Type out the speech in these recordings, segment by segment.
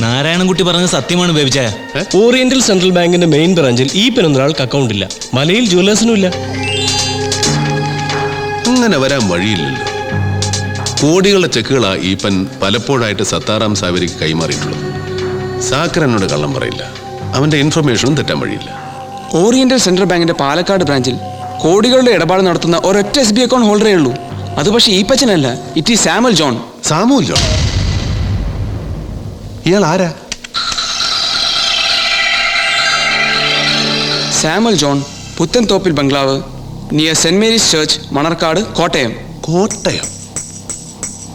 നാരായണൻകുട്ടി പറഞ്ഞത് സത്യമാണ് ബേബിച്ചായ. Oriental central ബാങ്കിന്റെ മെയിൻ ബ്രാഞ്ചിൽ ഈപ്പൻ എന്നൊരാൾക്ക് അക്കൗണ്ട് ഇല്ല. മലയിൽ ജ്വല്ലേഴ്സിനും ഇല്ല. അങ്ങനെ വരാൻ വഴിയില്ലല്ലോ. കോടികളുടെ ചെക്കുകളാ ഈപ്പൻ പലപ്പോഴായിട്ട് സത്താറാം സാവേരിക്ക് കൈമാറിയിട്ടുള്ളത്. സാക്കർ എന്നോട് കള്ളം പറയില്ല. അവന്റെ ഇൻഫർമേഷനും തെറ്റാൻ വഴിയില്ല. ഓറിയന്റൽ സെൻട്രൽ ബാങ്കിന്റെ പാലക്കാട് ബ്രാഞ്ചിൽ കോടികളുടെ ഇടപാട് നടത്തുന്ന ഒരൊറ്റ SB അക്കൗണ്ട് ഹോൾഡറേ ഉള്ളൂ. അത് പക്ഷേ ഈപ്പച്ചനല്ല, it is Samuel John. Samuel John? ഇയാൾ ആരാ? Samuel John, Puthenthoppil bungalow, near saint Mary's church, Manarcad, Kottayam. Kottayam?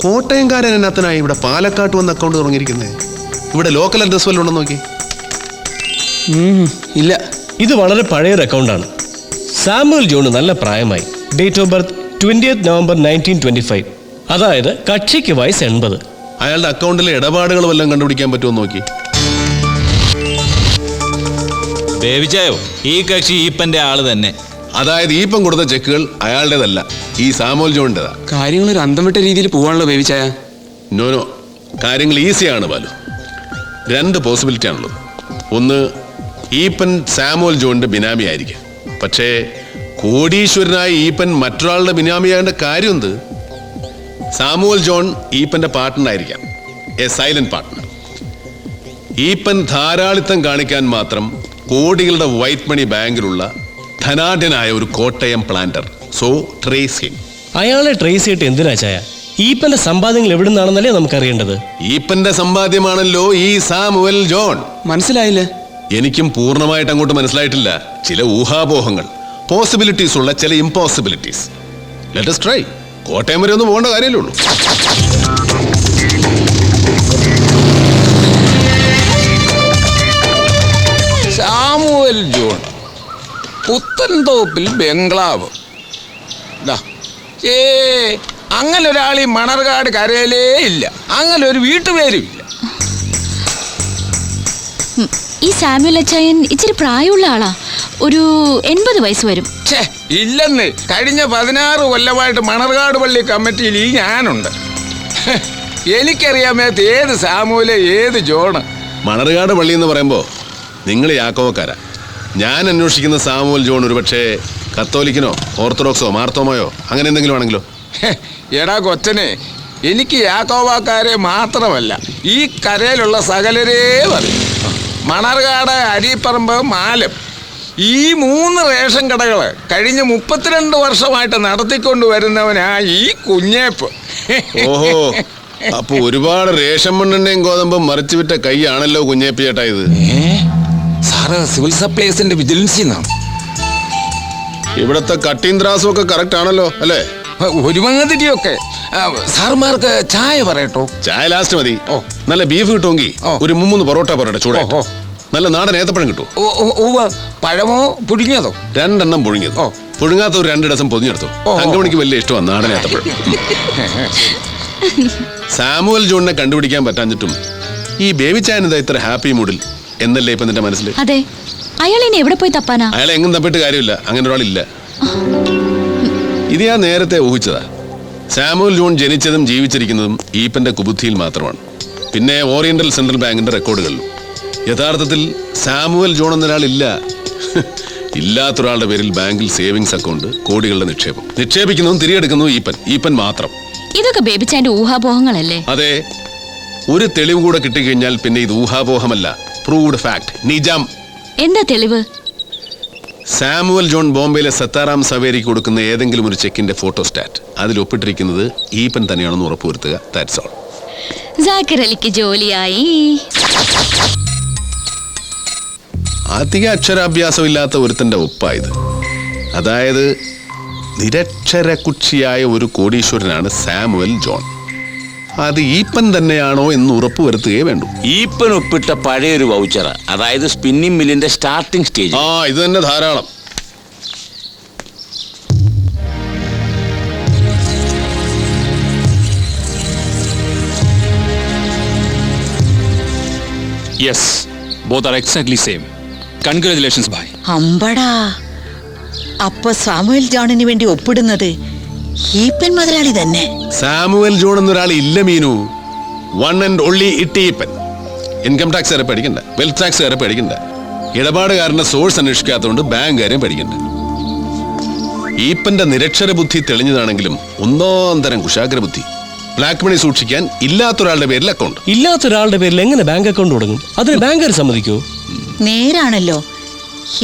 കോട്ടയംകാരൻ എന്നത്തിനായി ഇവിടെ പാലക്കാട്ട് വന്ന് അക്കൗണ്ട് തുടങ്ങിയിരിക്കുന്നത്? ഇവിടെ ലോക്കൽ അഡ്രസ് വല്ലതും ഉണ്ടെന്ന് നോക്കി. ഇല്ല, ഇത് വളരെ പഴയൊരു അക്കൗണ്ടാണ്. സാമുവൽ ജോണ് നല്ല പ്രായമായി. Date of birth 20th November 1925. അതായത് കക്ഷിക്ക് വയസ്സ് 80. അയാളുടെ അക്കൗണ്ടിലെ ഇടപാടുകൾ വല്ലതും കണ്ടുപിടിക്കാൻ പറ്റുമോ നോക്കി. ബേബിച്ചായോ, ഈ കക്ഷി ഈപ്പന്റെ ആള് തന്നെ. അതായത് ഈപ്പം കൊടുത്ത ചെക്കുകൾ അയാളുടേതല്ല, ഈ സാമുവൽ ജോണിൻ്റെതാ. കാര്യങ്ങൾ ഒരു അന്തം വിട്ട രീതിയിൽ പോവാണല്ലോ ബേബിച്ചായ. നോ, കാര്യങ്ങൾ ഈസിയാണ് ബാലു. 2 പോസിബിലിറ്റി ആണുള്ളത്. ഒന്ന്, ഈപ്പൻ സാമുവൽ ജോണിന്റെ ബിനാമി ആയിരിക്കും. പക്ഷേ കോടീശ്വരനായ ഈപ്പൻ മറ്റൊരാളുടെ ബിനാമിയാകേണ്ട കാര്യം എന്ത്? സാമുവൽ ജോൺ ഈപ്പന്റെ പാർട്ട്ണർ ആയിരിക്കാം, എ സൈലന്റ് പാർട്ട്ണർ. ഈപ്പൻ ധാരാളിത്തം കാണിക്കാൻ മാത്രം കോടികളുടെ വൈറ്റ് മണി ബാങ്കിലുള്ള ധനാഢ്യനായ ഒരു Kottayam planter. So trace him. അയാളെ ട്രേസ് ചെയ്തിട്ട് എന്തിനാ ചായ? ഈപ്പന്റെ സമ്പാദ്യങ്ങൾ എവിടെ നിന്നാണെന്നല്ലേ നമുക്കറിയേണ്ടത്. ഈപ്പന്റെ സമ്പാദ്യമാണല്ലോ ഈ സാമുവൽ ജോൺ. മനസ്സിലായില്ലേ? എനിക്കും പൂർണ്ണമായിട്ട് അങ്ങോട്ട് മനസ്സിലായിട്ടില്ല. ചില ഊഹാപോഹങ്ങൾ, പോസിബിലിറ്റീസ് ഉള്ള ചില impossibilities. Let us try. Kottayam വരെ ഒന്നും പോകേണ്ട കാര്യമല്ലേ ഉള്ളൂ. Samuel John, Puthenthoppil bungalow. അങ്ങനെ ഒരാൾ ഈ മണർകാട് കരയിലേ ഇല്ല. അങ്ങനെ ഒരു വീട്ടുപേരും ഇല്ല. ഈ സാമുവൽ അച്ചായൻ ഇച്ചിരി പ്രായമുള്ള ആളാ. ഒരു 80 വയസ്സ് വരും. ഇല്ലെന്ന്, കഴിഞ്ഞ 16 കൊല്ലമായിട്ട് മണർകാട് പള്ളി കമ്മിറ്റിയിൽ ഈ ഞാനുണ്ട്. എനിക്കറിയാമേത്ത ഏത് സാമുവല് ഏത് ജോണ്. മണർകാട് പള്ളി എന്ന് പറയുമ്പോൾ നിങ്ങൾ യാക്കോവക്കാരാ. ഞാൻ അന്വേഷിക്കുന്ന സാമുവൽ ജോൺ ഒരു പക്ഷേ കത്തോലിക്കനോ ഓർത്തഡോക്സോ മാർത്തോമയോ അങ്ങനെ എന്തെങ്കിലും ആണെങ്കിലോ? എടാ കൊച്ചനെ, എനിക്ക് യാക്കോവാക്കാരെ മാത്രമല്ല ഈ കരയിലുള്ള സകലരേ പറയും. മണർകാട്, അരിപ്പറമ്പ്, മാലം, ഈ 3 റേഷൻ കടകൾ കഴിഞ്ഞ 32 വർഷമായിട്ട് നടത്തിക്കൊണ്ട് വരുന്നവനാ ഈ കുഞ്ഞേപ്പ്. ഓഹോ, അപ്പൊ ഒരുപാട് റേഷൻ മണ്ണെണ്ണയും ഗോതമ്പും മറിച്ചു വിറ്റ കൈയാണല്ലോ കുഞ്ഞേപ്പി ചേട്ടാ ഇത്. സാറ് സിവിൽ സപ്ലൈസിന്റെ വിജിലൻസിന്നാണ്. ഇവിടത്തെ കട്ടിയും ത്രാസും ഒക്കെ കറക്റ്റ് ആണല്ലോ അല്ലേ? ഒരു മങ്ങതിരിയൊക്കെ. സാറുമാർക്ക് ചായ പറയട്ടോ? ചായ ലാസ്റ്റ് മതി. നല്ല ബീഫ് കിട്ടുമെങ്കിൽ ഒരു 3 പൊറോട്ട പറയട്ടെ ചൂടെ. നല്ല നാടൻ ഏത്തപ്പഴം കിട്ടും. പഴമോ പുഴുങ്ങിയതോ? 2 എണ്ണം പുഴുങ്ങിയത്. പുഴുങ്ങാത്ത ഒരു 2 ഡസൻ പൊതിഞ്ഞെടുത്തു. തങ്കമണിക്ക് വലിയ ഇഷ്ടമാണ് നാടൻ ഏത്തപ്പഴം. സാമുവൽ ജോണിനെ കണ്ടുപിടിക്കാൻ പറ്റാഞ്ഞിട്ടും ഈ ബേബിച്ചായൻ എന്താ ഇത്ര ഹാപ്പി മൂഡിൽ എന്നല്ലേ ഇപ്പൊ നിന്റെ മനസ്സിൽ? അതെ, അയാൾ ഇനി എവിടെ പോയി തപ്പാനാ? അയാളെ എങ്ങും തപ്പിട്ട് കാര്യമില്ല. അങ്ങനെ ഒരാളില്ല. ഇത് ഞാൻ നേരത്തെ ഊഹിച്ചതാ. സാമുവൽ ജോൺ ജനിച്ചതും ജീവിച്ചിരിക്കുന്നതും ഈപ്പന്റെ കുബുദ്ധിയിൽ മാത്രമാണ്. പിന്നെ ഓറിയന്റൽ സെൻട്രൽ ബാങ്കിന്റെ റെക്കോർഡുകളിലും. യഥാർത്ഥത്തിൽ സാമുവൽ ജോൺ എന്നൊരാളില്ല. ഇല്ലാത്തൊരാളുടെ പേരിൽ ബാങ്കിൽ സേവിങ്സ് അക്കൗണ്ട്, കോടികളുടെ നിക്ഷേപം. നിക്ഷേപിക്കുന്നതും തിരികെടുക്കുന്നതും ഈപ്പൻ മാത്രം. ഇതൊക്കെ ബേബിച്ചാന്റെ ഊഹാപോഹങ്ങളല്ലേ? അതെ, ഒരു തെളിവ് കൂടെ കിട്ടിക്കഴിഞ്ഞാൽ പിന്നെ ഇത് ഊഹാപോഹമല്ല, പ്രൂവ്ഡ് ഫാക്ട്, നിജം. എന്താ തെളിവ്? സാമുവൽ ജോൺ ബോംബെയിലെ സത്താറാം സവേരിക്ക് കൊടുക്കുന്ന ഏതെങ്കിലും ഒരു ചെക്കിന്റെ ഫോട്ടോസ്റ്റാറ്റ്, അതിൽ ഒപ്പിട്ടിരിക്കുന്നത് ഈപ്പൻ തന്നെയാണെന്ന് ഉറപ്പുവരുത്തുക. That's all. ജാക്കിർ അലിക്ക് ജോലിയായി. അധിക അക്ഷരാഭ്യാസം ഇല്ലാത്ത ഒരുത്തന്റെ ഒപ്പായത്. അതായത് നിരക്ഷരകുക്ഷിയായ ഒരു കോടീശ്വരനാണ് സാമുവൽ ജോൺ. അത് ഈപ്പൻ തന്നെയാണോ എന്ന് ഉറപ്പുവരുത്തുകയേ വേണ്ടൂ. ഈപ്പൻ ഒപ്പിട്ട പഴയൊരു വൗച്ചർ, അതായത് സ്പിന്നിംഗ് മില്ലിന്റെ സ്റ്റാർട്ടിംഗ് സ്റ്റേജ്. ഇത് തന്നെ ധാരാളം. Yes, both are exactly same. Congratulations, bhai. അമ്പടാ, അപ്പൊ സാമുവൽ ജോണിന് വേണ്ടി ഒപ്പിടുന്നത് ഈപ്പൻ മുതലാളി തന്നെ. സാമുവൽ ജോൺ എന്നൊരാൾ ഇല്ല Meenu. One and only Eappen. Income tax വരെ പേടിക്കണ്ട, വെൽത്ത് ടാക്സ് വരെ പേടിക്കണ്ട, ഇടപാടുകാരന്റെ സോഴ്സ് അന്വേഷിക്കാത്തതുകൊണ്ട് ബാങ്കുകാരെയും പേടിക്കണ്ട. ഈപ്പന്റെ നിരക്ഷര ബുദ്ധി തെളിഞ്ഞതാണെങ്കിലും ഒന്നാം തരം കുശാഗ്ര ബുദ്ധി. ബ്ലാക്ക് മണി സൂക്ഷിക്കാൻ ഇല്ലാത്തൊരാളുടെ പേരിൽ അക്കൗണ്ട്. ഇല്ലാത്തൊരാളുടെ പേരിൽ എങ്ങനെ ബാങ്ക് അക്കൗണ്ട് തുടങ്ങും? അതിന് ബാങ്കുകാർ സമ്മതിക്കോ? നേരാണല്ലോ.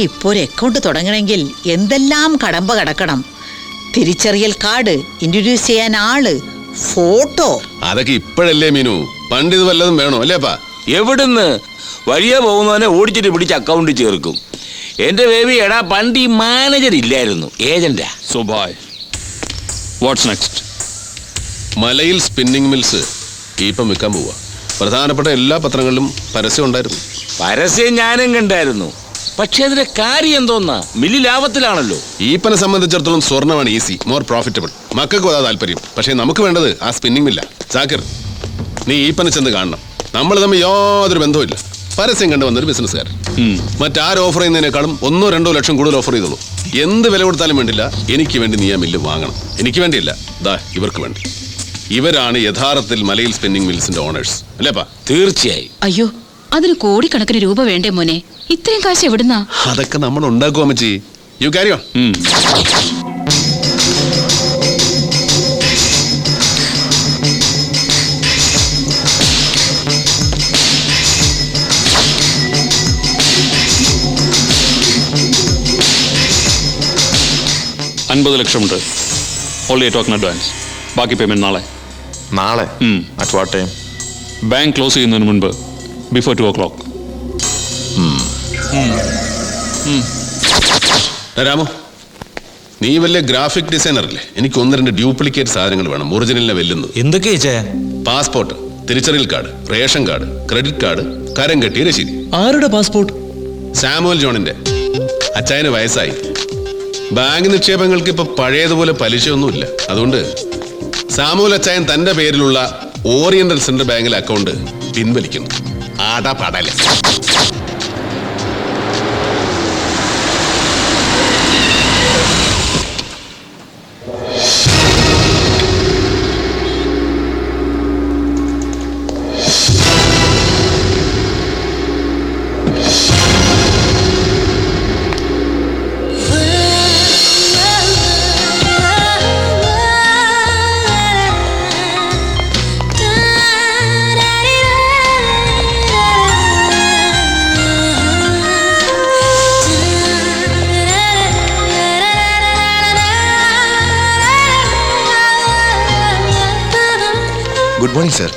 ഇപ്പോ ഒരു അക്കൗണ്ട് തുടങ്ങണമെങ്കിൽ എന്തെല്ലാം കടമ്പ കടക്കണം. തിരിച്ചറിയൽ കാർഡ്, ഇൻട്രൊഡ്യൂസ് ചെയ്യാൻ ആള്, ഫോട്ടോ. അതൊക്കെ ഇപ്പോഴല്ലേ മീനു, പണ്ട് ഇത് വല്ലതും വേണോ അല്ലേപ്പാ? എവിടുന്ന് വഴിയെ പോകുന്നവനെ ഓടിച്ചിട്ട് പിടിച്ച് അക്കൗണ്ട് ചേർക്കും. എന്റെ ബേബി, എടാ പണ്ട് ഈ മാനേജർ ഇല്ലായിരുന്നു, ഏജന്റാ. So bye. What's next? മലയിൽ സ്പിന്നിങ് മിൽസ് ഈപ്പം വിൽക്കാൻ പോവുക. പ്രധാനപ്പെട്ട എല്ലാ പത്രങ്ങളിലും പരസ്യം ഉണ്ടായിരുന്നു. പരസ്യം ഞാനും കണ്ടായിരുന്നു. പക്ഷെ അതിന്റെ കാര്യം എന്തോന്നാ, മില്ലി ലാഭത്തിലാണല്ലോ. ഈപ്പനെ സംബന്ധിച്ചിടത്തോളം സ്വർണ്ണമാണ് ഈസി, മോർ പ്രോഫിറ്റബിൾ. മക്കൾക്കും അതാ താല്പര്യം. പക്ഷേ നമുക്ക് വേണ്ടത് ആ സ്പിന്നിങ് മില്ല. സാക്കിർ, നീ ഈപ്പനെ ചെന്ന് കാണണം. നമ്മൾ തമ്മിൽ യാതൊരു ബന്ധവുമില്ല. പരസ്യം കണ്ടു വന്നൊരു ബിസിനസ്സുകാരൻ. മറ്റാരും ഓഫർ ചെയ്യുന്നതിനേക്കാളും 1-2 ലക്ഷം കൂടുതൽ ഓഫർ ചെയ്തോളൂ. എന്ത് വില കൊടുത്താലും വേണ്ടില്ല, എനിക്ക് വേണ്ടി നീ ആ മില്ല് വാങ്ങണം. എനിക്ക് വേണ്ടിയില്ല, ദാ ഇവർക്ക് വേണ്ടി. ഇവരാണ് യഥാർത്ഥത്തിൽ മലയിൽ സ്പിന്നിങ് മിൽസിന്റെ ഓണേഴ്സ്, അല്ലേപ്പാ? തീർച്ചയായും. അയ്യോ, അതിന് കോടിക്കണക്കിന് രൂപ വേണ്ടേ മോനെ? ഇത്രയും കാശ് എവിടുന്നാ? അതൊക്കെ നമ്മൾ ഉണ്ടാക്കുവാ അമ്മച്ചി. You carry on. $50 ലക്ഷമുണ്ട്. Only a token advance. ബാക്കി പേയ്മെന്റ് നാളെ. നാളെ? At what time? Bank close ചെയ്യുന്നതിന് മുൻപ്, ബിഫോർ 2 o'clock. രാമു, നീ വലിയ ഗ്രാഫിക് ഡിസൈനർ അല്ലേ? എനിക്ക് 1-2 ഡ്യൂപ്ലിക്കേറ്റ് സാധനങ്ങൾ വേണം, ഒറിജിനലിനെ വെല്ലുന്നത്. എന്തൊക്കെയാ? പാസ്പോർട്ട്, തിരിച്ചറിയൽ card, ration card, credit card, കരം കെട്ടിയ രശീതി. ആരുടെ പാസ്പോർട്ട്? സാമുവൽ ജോണിന്റെ. അച്ചായന് വയസ്സായി. ബാങ്ക് നിക്ഷേപങ്ങൾക്ക് ഇപ്പൊ പഴയതുപോലെ പലിശയൊന്നുമില്ല. അതുകൊണ്ട് സാമുവൽ അച്ചായൻ തന്റെ പേരിലുള്ള ഓറിയന്റൽ സെൻട്രൽ ബാങ്കിലെ അക്കൗണ്ട് പിൻവലിക്കുന്നു. ആടപടല. Good morning sir.